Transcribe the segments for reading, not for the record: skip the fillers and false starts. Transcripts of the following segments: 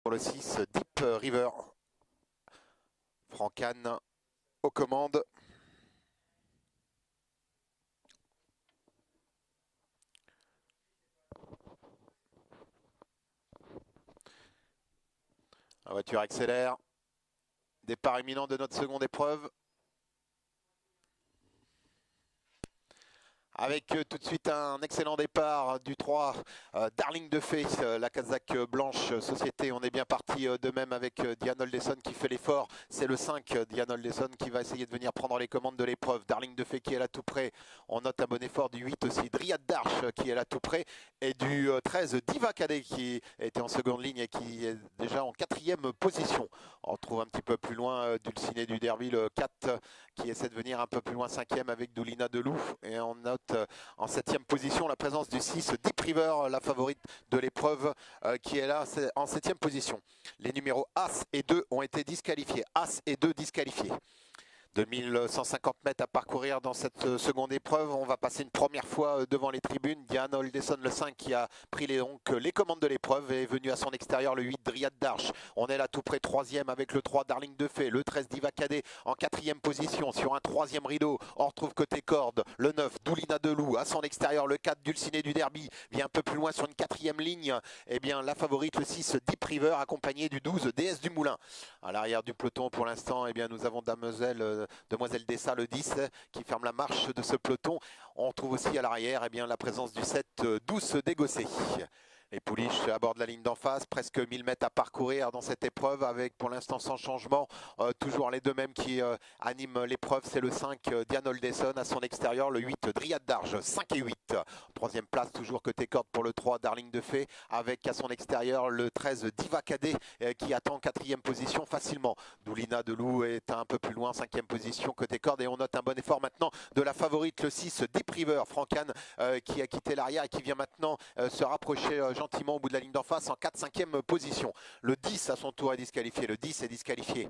Pour le 6, Deep River. Francan aux commandes. La voiture accélère. Départ imminent de notre seconde épreuve. Avec tout de suite un excellent départ du 3, Darling de Fay, la Kazakh blanche société. On est bien parti de même avec Diane Oldeson qui fait l'effort. C'est le 5, Diane Oldeson, qui va essayer de venir prendre les commandes de l'épreuve. Darling de Fay qui est là tout près. On note un bon effort du 8 aussi. Dryad Darch qui est là tout près. Et du 13, Diva Cadet qui était en seconde ligne et qui est déjà en 4e position. On retrouve un petit peu plus loin Dulciné du Derby, le 4, qui essaie de venir un peu plus loin 5e avec Doulina Delou. Et on note en 7e position la présence du 6, Deep River, la favorite de l'épreuve, qui est là en 7e position. Les numéros As et 2 ont été disqualifiés. As et 2 disqualifiés. 2150 mètres à parcourir dans cette seconde épreuve. On va passer une première fois devant les tribunes. Diane Oldeson, le 5, qui a pris les commandes de l'épreuve, est venu à son extérieur le 8, Dryad Darch. On est là tout près 3e avec le 3, Darling de Fay. Le 13, Diva Cadet en 4e position sur un 3e rideau. On retrouve côté corde le 9, Doulina Delou. À son extérieur le 4, Dulciné du Derby. Vient un peu plus loin sur une 4e ligne. Eh bien, la favorite, le 6, Deep River, accompagné du 12, DS du Moulin. À l'arrière du peloton pour l'instant, eh bien, nous avons Demoiselle Dessa, le 10, qui ferme la marche de ce peloton. On trouve aussi à l'arrière eh bien, la présence du 7, Douce Dégossé. Les pouliches abordent la ligne d'en face, presque 1000 mètres à parcourir dans cette épreuve, avec pour l'instant sans changement, toujours les deux mêmes qui animent l'épreuve. C'est le 5, Diane Oldeson, à son extérieur, le 8, Dryad Darch, 5 et 8. Troisième place, toujours côté corde pour le 3, Darling de Fay, avec à son extérieur le 13, Diva Cadet, qui attend 4e position facilement. Doulina Delou est un peu plus loin, 5e position côté corde, et on note un bon effort maintenant de la favorite, le 6, Deep River, Francan, qui a quitté l'arrière et qui vient maintenant se rapprocher gentiment au bout de la ligne d'en face en 4-5e position. Le 10 à son tour est disqualifié. Le 10 est disqualifié.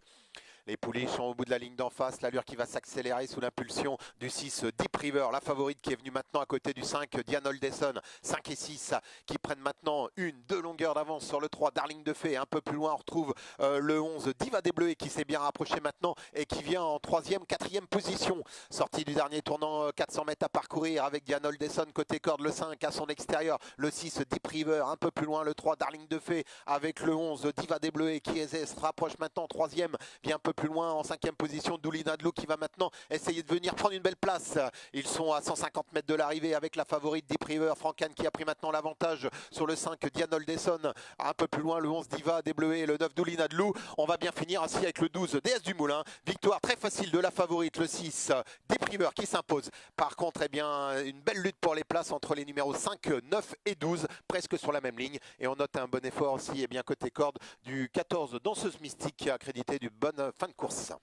Les pouliches sont au bout de la ligne d'en face. L'allure qui va s'accélérer sous l'impulsion du 6, Deep River. La favorite qui est venue maintenant à côté du 5, Diane Oldeson. 5 et 6 qui prennent maintenant deux longueurs d'avance sur le 3, Darling de Fay. Un peu plus loin, on retrouve le 11, Diva des Bleus, qui s'est bien rapproché maintenant et qui vient en 3e, 4e position. Sortie du dernier tournant, 400 mètres à parcourir avec Diane Oldeson côté corde, le 5 à son extérieur. Le 6, Deep River. Un peu plus loin, le 3, Darling de Fay avec le 11, Diva des Bleus, qui se rapproche maintenant 3e. Vient un peu plus loin en 5e position, Doulina Delou, qui va maintenant essayer de venir prendre une belle place. Ils sont à 150 mètres de l'arrivée avec la favorite Deep River, Francan, qui a pris maintenant l'avantage sur le 5, Diane Oldeson. Un peu plus loin, le 11, Diva des Bleus et le 9, Doulina Delou. On va bien finir ainsi avec le 12, DS du Moulin. Victoire très facile de la favorite, le 6, Deep River, qui s'impose. Par contre, eh bien, une belle lutte pour les places entre les numéros 5, 9 et 12, presque sur la même ligne. Et on note un bon effort aussi, eh bien, côté corde, du 14, Danseuse Mystique, qui a accrédité du bonne fin de course.